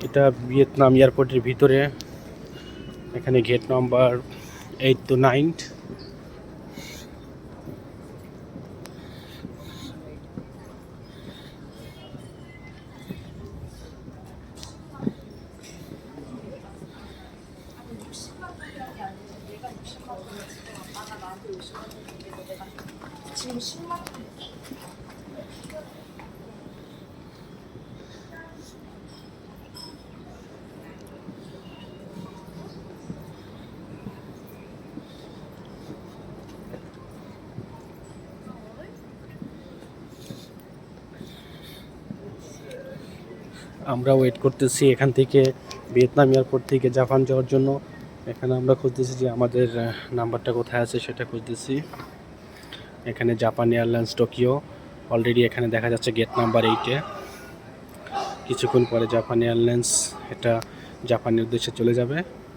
এটা ভিয়েতনাম এয়ারপোর্টের ভিতরে। এখানে গেট নাম্বার 8 to 9। 지금 10만 আমরা ওয়েট করতেছি এখান থেকে ভিয়েতনাম এয়ারপোর্ট থেকে জাপান যাওয়ার জন্য। এখানে আমরা খুঁজতেছি যে আমাদের নাম্বারটা কোথায় আছে সেটা খুঁজতেছি। এখানে জাপান এয়ারলাইন্স টোকিও অলরেডি এখানে দেখা যাচ্ছে গেট নাম্বার 8-এ। কিছুক্ষণ পরে জাপান এয়ারলাইন্স এটা জাপানের উদ্দেশ্যে চলে যাবে।